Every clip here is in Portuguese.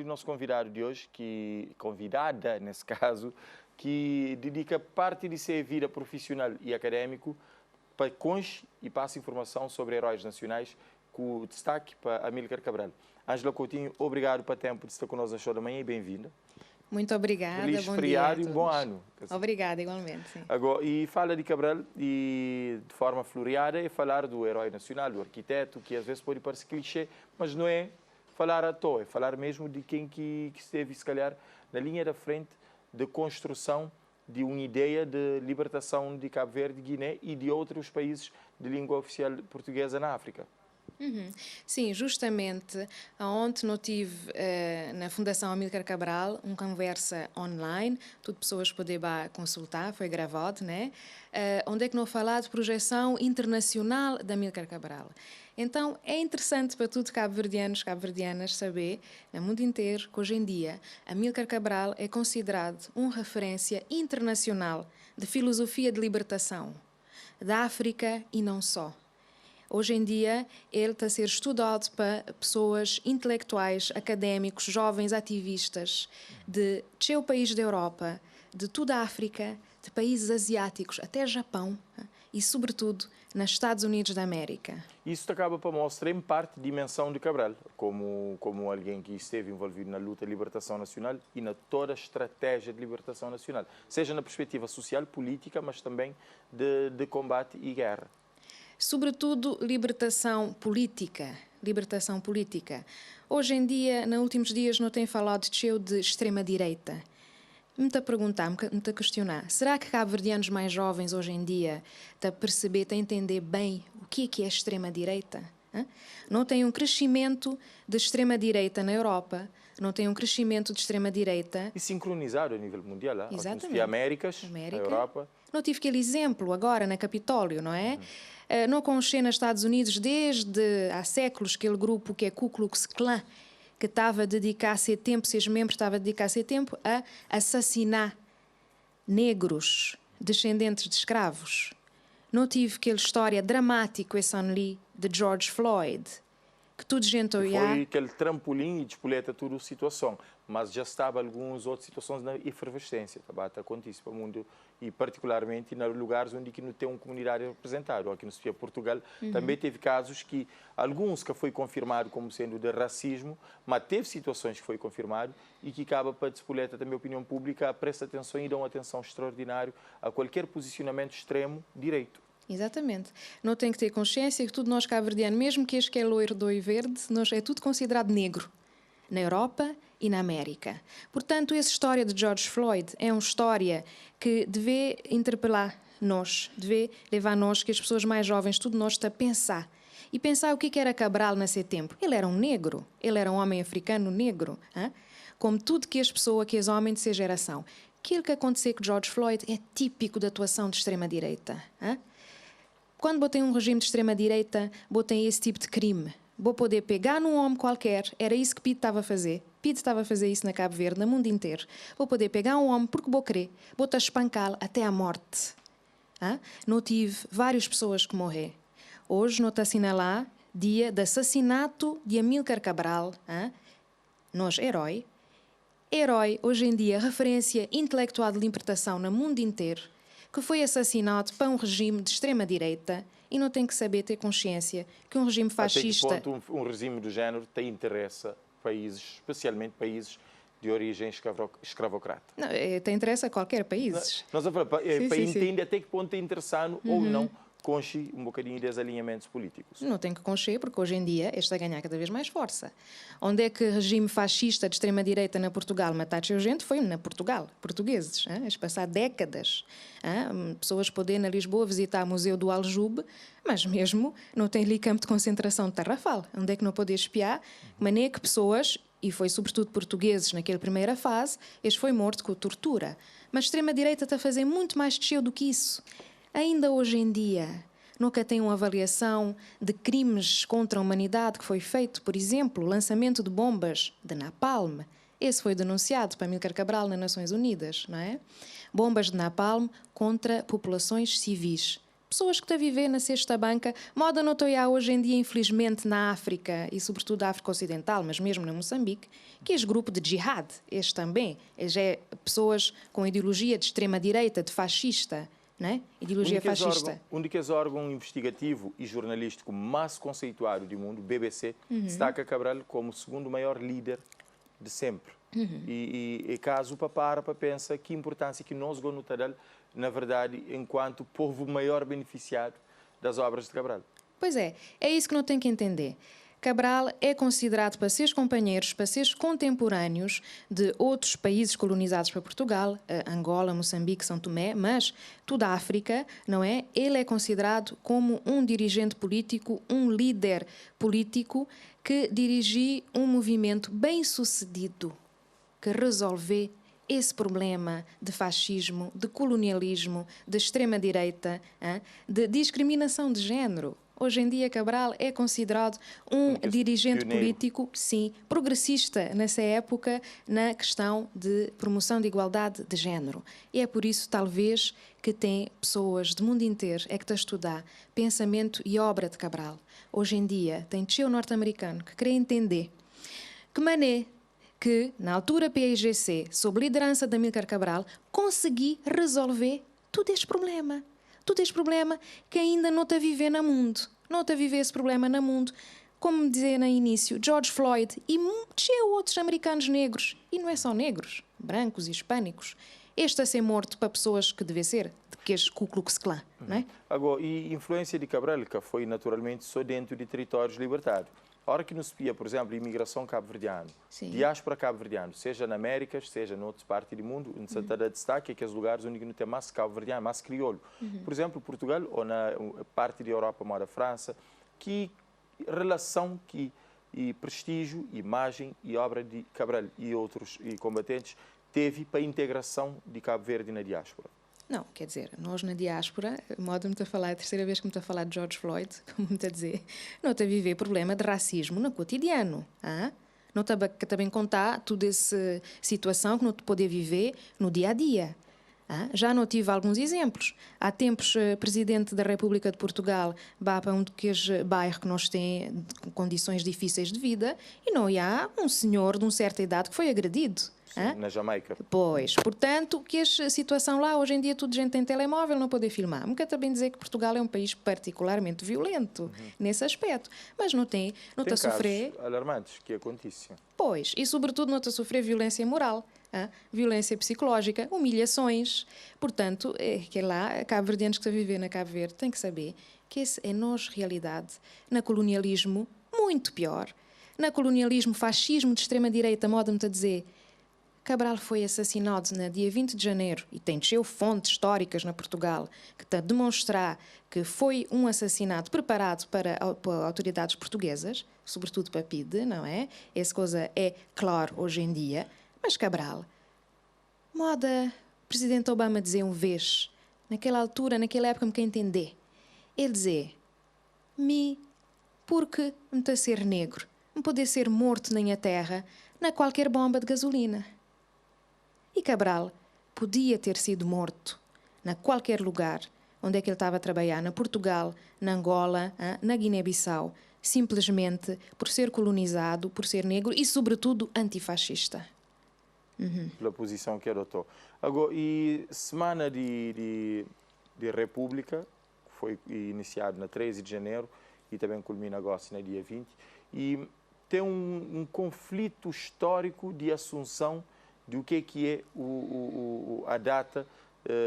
o nosso convidado de hoje, convidada nesse caso, que dedica parte de sua vida profissional e académico para conche e passa informação sobre heróis nacionais, com destaque para Amílcar Cabral. Ângela Coutinho, obrigado pelo tempo de estar conosco na show da manhã e bem-vinda. Muito obrigada, Feliz bom feriado dia e um bom ano. Obrigada, igualmente. Sim. Agora, e fala de Cabral e de forma floreada é falar do herói nacional, do arquiteto, que às vezes pode parecer clichê, mas não é falar à toa, é falar mesmo de quem que esteve, se calhar, na linha da frente de construção de uma ideia de libertação de Cabo Verde, Guiné e de outros países de língua oficial portuguesa na África. Sim, justamente ontem eu tive na Fundação Amílcar Cabral uma conversa online, tudo pessoas podem consultar, foi gravado, né? Onde é que não falar de projeção internacional da Amílcar Cabral. Então é interessante para todos cabo-verdianos, cabo-verdianas saber, no mundo inteiro, que hoje em dia Amílcar Cabral é considerado uma referência internacional de filosofia de libertação da África e não só. Hoje em dia, ele está a ser estudado para pessoas intelectuais, académicos, jovens ativistas de seu país da Europa, de toda a África, de países asiáticos, até Japão e, sobretudo, nos Estados Unidos da América. Isso acaba para mostrar, em parte, a dimensão de Cabral, como alguém que esteve envolvido na luta de libertação nacional e na toda a estratégia de libertação nacional, seja na perspectiva social, política, mas também de combate e guerra. Sobretudo, libertação política. Libertação política. Hoje em dia, nos últimos dias, não tem falado de extrema-direita. Me está a perguntar, me está a questionar. Será que cabo-verdianos mais jovens hoje em dia estão a perceber, estão a entender bem o que é extrema-direita? Não tem um crescimento de extrema-direita na Europa, não tem um crescimento de extrema-direita... E sincronizado a nível mundial. Exatamente. América, a Europa... Não tive aquele exemplo agora na Capitólio, não é? Não conheci nos Estados Unidos desde há séculos aquele grupo que é Ku Klux Klan, que estava a dedicar seu tempo, seus membros estavam a dedicar seu tempo a assassinar negros, descendentes de escravos. Não tive aquela história dramática esse ano ali de George Floyd, que tudo gente olhar... Foi aquele trampolim e despoleta toda a situação, mas já estava algumas outras situações na efervescência, estava a acontecer para o mundo e particularmente em lugares onde não tem uma comunidade representada. Aqui no Sofia, Portugal, também teve casos que alguns que foi confirmado como sendo de racismo, mas teve situações que foi confirmado e que acaba para despoleta também a opinião pública presta atenção e dá uma atenção extraordinária a qualquer posicionamento extremo direito. Exatamente. Não tem que ter consciência que tudo nós cabo-verdianos, mesmo que este que é loiro, do e verde, nós é tudo considerado negro na Europa e na América. Portanto, essa história de George Floyd é uma história que deve interpelar nós, deve levar nós, que as pessoas mais jovens, tudo nós, a pensar. E pensar o que era Cabral nesse tempo. Ele era um negro, ele era um homem africano negro, como tudo que as pessoas, que os homens de sua geração. Aquilo que aconteceu com George Floyd é típico da atuação de extrema-direita. Quando botei um regime de extrema-direita, botei esse tipo de crime. Vou poder pegar num homem qualquer, era isso que Pete estava a fazer. Pete estava a fazer isso na Cabo Verde, no mundo inteiro. Vou poder pegar um homem porque vou querer, vou-te espancá-lo até à morte. Não tive várias pessoas que morreram. Hoje não está assinalar dia de assassinato de Amílcar Cabral, nós, herói. Herói, hoje em dia, referência intelectual de libertação no mundo inteiro, que foi assassinado para um regime de extrema-direita e não tem que saber ter consciência que um regime fascista... Até que ponto um regime do género tem interesse a países, especialmente países de origem escravocrata? Não, tem interesse a qualquer país. Nós vamos falar, para entender até que ponto é interessante ou não conche um bocadinho de alinhamentos políticos. Não tem que concher, porque hoje em dia este a ganhar cada vez mais força. Onde é que o regime fascista de extrema-direita na Portugal matou gente? Foi na Portugal, portugueses. Eles passaram décadas. Pessoas podem na Lisboa visitar o Museu do Aljube, mas mesmo não tem ali campo de concentração de Tarrafal. Onde é que não pode espiar? De maneira que pessoas, e foi sobretudo portugueses naquela primeira fase, eles foi morto com tortura. Mas a extrema-direita está a fazer muito mais de do que isso. Ainda hoje em dia, nunca tem uma avaliação de crimes contra a humanidade que foi feito, por exemplo, o lançamento de bombas de napalm. Esse foi denunciado para Amílcar Cabral nas Nações Unidas, não é? Bombas de napalm contra populações civis, pessoas que estão a viver na cesta banca, moda não estou hoje em dia, infelizmente, na África, e sobretudo na África Ocidental, mas mesmo na Moçambique, que este grupo de jihad, este também, é pessoas com ideologia de extrema-direita, de fascista, né? Ideologia fascista. O único órgão investigativo e jornalístico mais conceituado do mundo, BBC, destaca Cabral como o segundo maior líder de sempre. E caso para pensar que importância que nós gostamos, na verdade, enquanto povo maior beneficiado das obras de Cabral. Pois é isso que não tem que entender. Cabral é considerado para seus companheiros, para seus contemporâneos de outros países colonizados por Portugal, Angola, Moçambique, São Tomé, mas toda a África, não é? Ele é considerado como um dirigente político, um líder político que dirigiu um movimento bem-sucedido que resolveu esse problema de fascismo, de colonialismo, de extrema-direita, de discriminação de género. Hoje em dia, Cabral é considerado um dirigente político, sim, progressista nessa época, na questão de promoção de igualdade de género. E é por isso, talvez, que tem pessoas do mundo inteiro que estão a estudar pensamento e obra de Cabral. Hoje em dia, tem tio norte-americano que quer entender que maneira que, na altura PAIGC, sob liderança de Amílcar Cabral, consegui resolver todo este problema. Todo este problema que ainda não está a viver no mundo. Não está a viver esse problema no mundo. Como dizia no início, George Floyd e muitos outros americanos negros. E não é só negros, brancos e hispânicos. Este a ser morto para pessoas que devem ser, que é o Ku Klux Klan, não é? Agora, e influência de Cabral, que foi naturalmente só dentro de territórios libertados. A hora que nos espia, por exemplo, a imigração cabo-verdiana, diáspora cabo-verdiana, seja na América, seja em outras partes do mundo, em Santa destaque é que os lugares onde não tem mais cabo-verdiano, mais crioulo. Por exemplo, Portugal, ou na parte da Europa, como a França, que relação e prestígio, imagem e obra de Cabral e outros combatentes teve para a integração de Cabo Verde na diáspora? Não, quer dizer, nós na diáspora, modo-me a falar, é a terceira vez que me está a falar de George Floyd, como me está a dizer, não está a viver problema de racismo no cotidiano. Não está a também contar toda essa situação que não te pode viver no dia a dia. Já não tive alguns exemplos. Há tempos, o Presidente da República de Portugal vai para um daqueles bairros que nós temos condições difíceis de vida e não há um senhor de uma certa idade que foi agredido. Na Jamaica. Pois, portanto, que a situação lá, hoje em dia, tudo gente tem telemóvel, não pode filmar. Não quer também dizer que Portugal é um país particularmente violento nesse aspecto, mas não está a sofrer... casos alarmantes que acontecem. Pois, e sobretudo não está a sofrer violência moral, violência psicológica, humilhações. Portanto, que lá, cabo-verdianos que estão a viver na Cabo Verde têm que saber que essa é nós realidade. Na colonialismo, muito pior. Na colonialismo, fascismo de extrema-direita, modo-me a dizer... Cabral foi assassinado no dia 20 de janeiro e tem fontes históricas na Portugal que está a demonstrar que foi um assassinato preparado para autoridades portuguesas, sobretudo para a PIDE, não é? Essa coisa é claro hoje em dia. Mas Cabral, moda Presidente Obama dizer vez, naquela altura, naquela época, me quer entender. Ele dizer, porque me está a ser negro, me poder ser morto na minha terra, na qualquer bomba de gasolina. E Cabral podia ter sido morto na qualquer lugar onde é que ele estava a trabalhar, na Portugal, na Angola, na Guiné-Bissau, simplesmente por ser colonizado, por ser negro e, sobretudo, antifascista. Pela posição que adotou. Agora, e semana de República, que foi iniciado na 13 de janeiro e também culmina agora no dia 20, e tem um conflito histórico de assunção do que é a data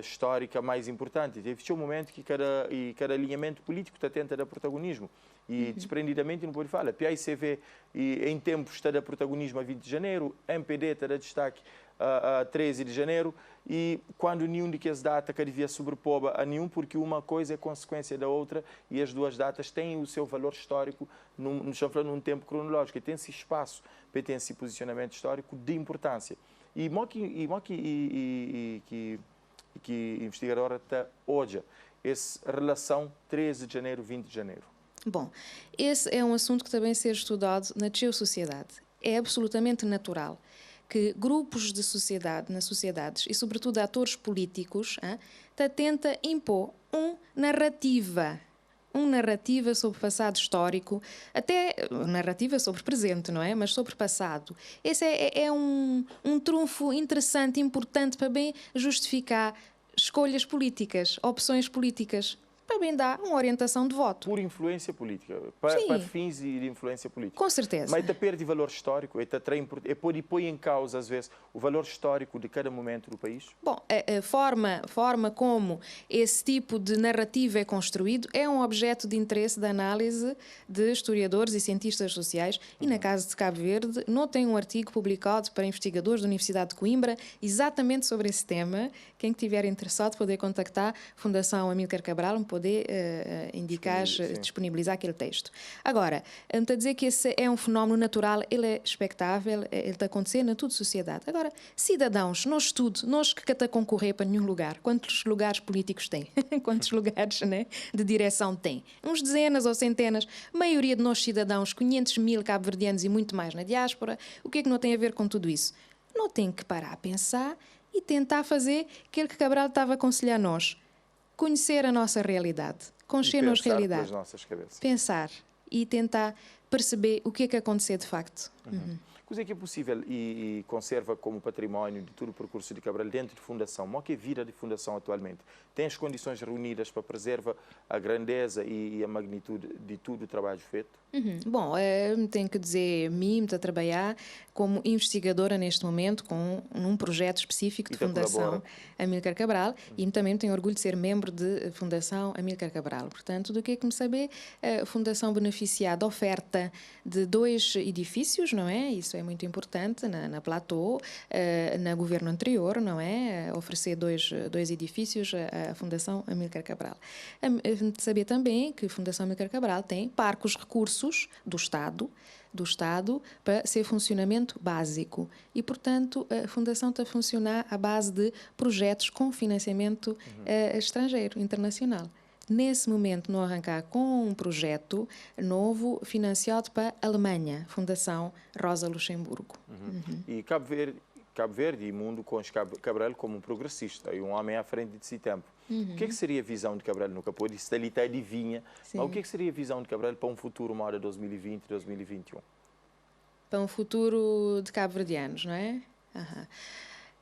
histórica mais importante. Teve um momento que cada alinhamento político está tenta dar protagonismo. E, desprendidamente, não pode falar. PAICV, em tempos, está a dar protagonismo a 20 de janeiro, MPD está a dar destaque a 13 de janeiro, e quando nenhum de que as datas que devia sobrepor a nenhum, porque uma coisa é consequência da outra, e as duas datas têm o seu valor histórico num tempo cronológico, e tem esse espaço, tem esse posicionamento histórico de importância. E que investigadora está hoje, essa relação 13 de janeiro, 20 de janeiro. Bom, esse é um assunto que também ser estudado na geossociedade. É absolutamente natural que grupos de sociedade, nas sociedades, e sobretudo atores políticos, tenta impor uma narrativa sobre passado histórico, até narrativa sobre presente, não é? Mas sobre passado. Esse é um trunfo interessante, importante para bem justificar escolhas políticas, opções políticas, para bem dar uma orientação de voto. Por influência política, para fins de influência política. Com certeza. Mas está perde valor histórico, põe em causa, às vezes, o valor histórico de cada momento do país? Bom, a forma como esse tipo de narrativa é construído é um objeto de interesse da análise de historiadores e cientistas sociais e, na Casa de Cabo Verde, não tem um artigo publicado para investigadores da Universidade de Coimbra exatamente sobre esse tema. Quem tiver interessado poder contactar a Fundação Amílcar Cabral, poder indicar, disponibilizar aquele texto. Agora, está a dizer que esse é um fenómeno natural, ele é expectável, ele está acontecendo em toda a sociedade. Agora, cidadãos, nós tudo, nós que está a concorrer para nenhum lugar, quantos lugares políticos tem? Quantos lugares, né, de direção tem? Uns dezenas ou centenas. A maioria de nós cidadãos, 500 mil cabo-verdianos e muito mais na diáspora, o que é que não tem a ver com tudo isso? Não tem que parar a pensar e tentar fazer aquilo que Cabral estava a aconselhar a nós. Conhecer a nossa realidade, conhecer-nos a realidade, pensar e tentar perceber o que é que aconteceu de facto. Coisa que é possível e conserva como património de todo o percurso de Cabral dentro de fundação, mas que vira de fundação atualmente? Tem as condições reunidas para preservar a grandeza e a magnitude de todo o trabalho feito? Bom, tenho que dizer, estou a trabalhar como investigadora neste momento com um projeto específico de Fundação Amílcar Cabral e também tenho orgulho de ser membro de Fundação Amílcar Cabral. Portanto, do que é que me saber, a Fundação beneficia da oferta de 2 edifícios, não é? Isso é muito importante, na Platô, no governo anterior, não é? Oferecer dois edifícios à Fundação Amílcar Cabral. Saber também que a Fundação Amílcar Cabral tem parcos recursos do Estado para ser funcionamento básico. E, portanto, a Fundação está a funcionar à base de projetos com financiamento estrangeiro, internacional. Nesse momento, não arrancar com um projeto novo financiado para a Alemanha, Fundação Rosa Luxemburgo. E Cabo Verde e mundo com Cabral como um progressista e um homem à frente de si tempo. O que é que seria a visão de Cabral no Capô? Isso ali está adivinha. Mas o que é que seria a visão de Cabral para um futuro moda 2020, 2021? Para um futuro de cabo-verdianos, não é?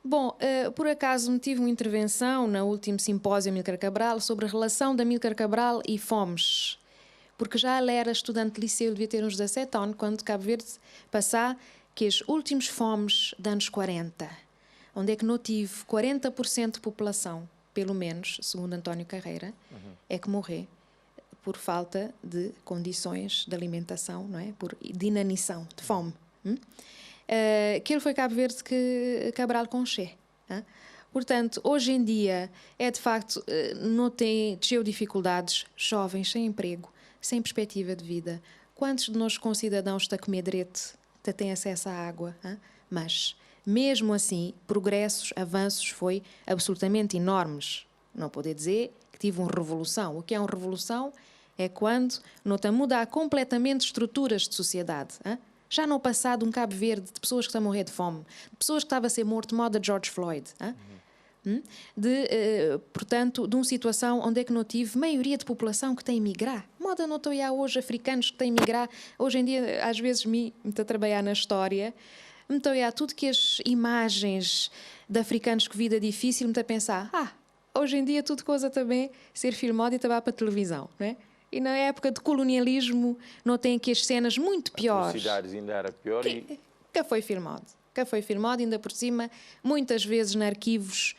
Bom, por acaso tive uma intervenção no último simpósio Amílcar Cabral sobre a relação de Amílcar Cabral e fomes. Porque já ele era estudante de liceu, devia ter uns 17 anos, quando Cabo Verde passar que os últimos fomes de anos 40, onde é que não tive 40% de população, pelo menos, segundo António Carreira, é que morreu por falta de condições de alimentação, não é? De inanição, de fome. Aquilo foi Cabo Verde que Cabral conchê. Portanto, hoje em dia, é de facto, não tem dificuldades, jovens, sem emprego, sem perspectiva de vida. Quantos de nós concidadãos está a comer direito? Tem acesso à água, mas mesmo assim, progressos, avanços foi absolutamente enormes. Não poder dizer que tive uma revolução. O que é uma revolução é quando não está a mudar completamente estruturas de sociedade. Já no passado, um Cabo Verde de pessoas que estão a morrer de fome, de pessoas que estavam a ser mortas, moda George Floyd. Portanto, de uma situação onde é que não tive maioria de população que tem a emigrar. Moda não estou a hoje africanos que têm a emigrar. Hoje em dia, às vezes, me estou a trabalhar na história, me estou a tudo que as imagens de africanos com vida difícil, me estou a pensar, hoje em dia tudo coisa também ser filmado e trabalhar para a televisão, não é? E na época de colonialismo não tem aqui as cenas muito piores. As cidades ainda era pior que foi filmado. Que foi filmado, ainda por cima, muitas vezes em arquivos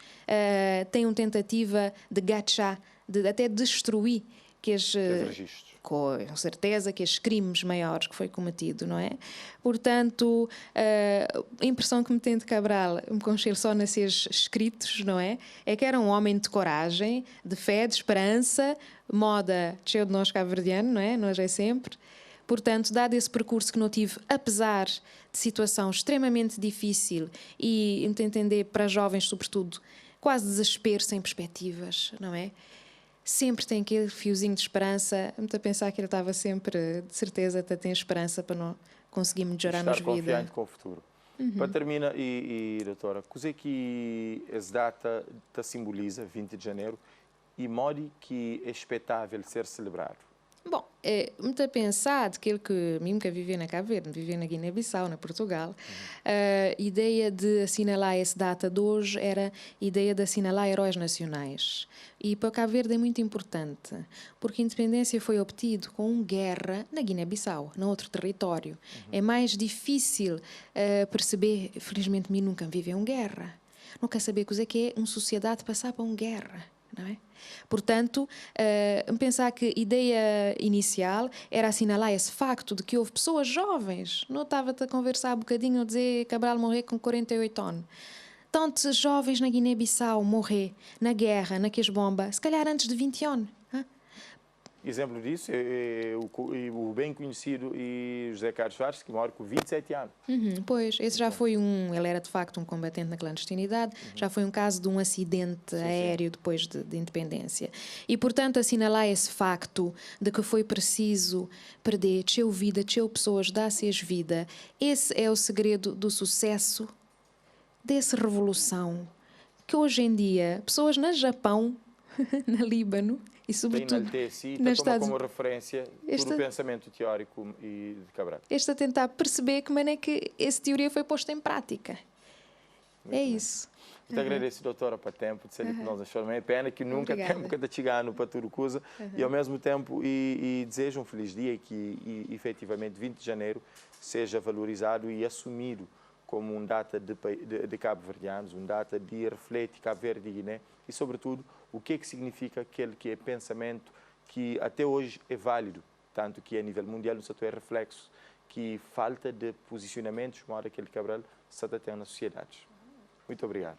tem uma tentativa de gachar, de até destruir que as registros. Com certeza que os crimes maiores que foi cometido, não é? Portanto, a impressão que me tem de Cabral, me conchelo só nesses escritos, não é? É que era um homem de coragem, de fé, de esperança, moda cheio de nós cabo-verdiano, não é? Nós é sempre. Portanto, dado esse percurso que não tive, apesar de situação extremamente difícil e, entender, para jovens, sobretudo, quase desespero, sem perspectivas, não é? Sempre tem aquele fiozinho de esperança. Muito a pensar que ele estava sempre, de certeza, até tem esperança para não conseguir melhorar-nos vida. Estar confiante com o futuro. Para terminar, doutora, o que é que essa data simboliza, 20 de janeiro, e modo que é expectável ser celebrado? Bom, muito pensado que ele que mesmo que vivia na Cabo Verde, vivia na Guiné-Bissau, na Portugal, a ideia de assinalar essa data de hoje era a ideia de assinalar heróis nacionais. E para Cabo Verde é muito importante, porque a independência foi obtida com guerra na Guiné-Bissau, no outro território. É mais difícil perceber, felizmente, mim nunca viveu uma guerra. Nunca saber o que é uma sociedade passar por uma guerra. Não é? Portanto, pensar que a ideia inicial era assinalar esse facto de que houve pessoas jovens. Não estava-te a conversar um bocadinho, a dizer que Cabral morreu com 48 anos. Tantos jovens na Guiné-Bissau morrer na guerra, naqueles bombas, se calhar antes de 20 anos. Exemplo disso é o bem conhecido José Carlos Soares, que morre com 27 anos. Pois, esse já foi ele era de facto um combatente na clandestinidade, já foi um caso de um acidente aéreo depois de independência. E, portanto, assinalar esse facto de que foi preciso perder teu vida, teu pessoas, dar-se vida, esse é o segredo do sucesso dessa revolução, que hoje em dia, pessoas no Japão, no Líbano, e sobretudo nas Estados como referência todo o pensamento teórico de Cabral. A tentar perceber como é que essa teoria foi posta em prática. Muito bem. Isso. Muito agradeço, doutora, para o tempo de ser aqui nós. É pena que nunca temos que chegar no para tudo coisa e ao mesmo tempo desejo um feliz dia e que efetivamente 20 de janeiro seja valorizado e assumido como uma data de cabo-verdianos, uma data de reflete Cabo Verde e Guiné e, sobretudo, o que significa aquele que é pensamento que até hoje é válido, tanto que a nível mundial o setor é reflexo, que falta de posicionamentos, maior aquele Cabral, se tem na sociedade. Muito obrigado.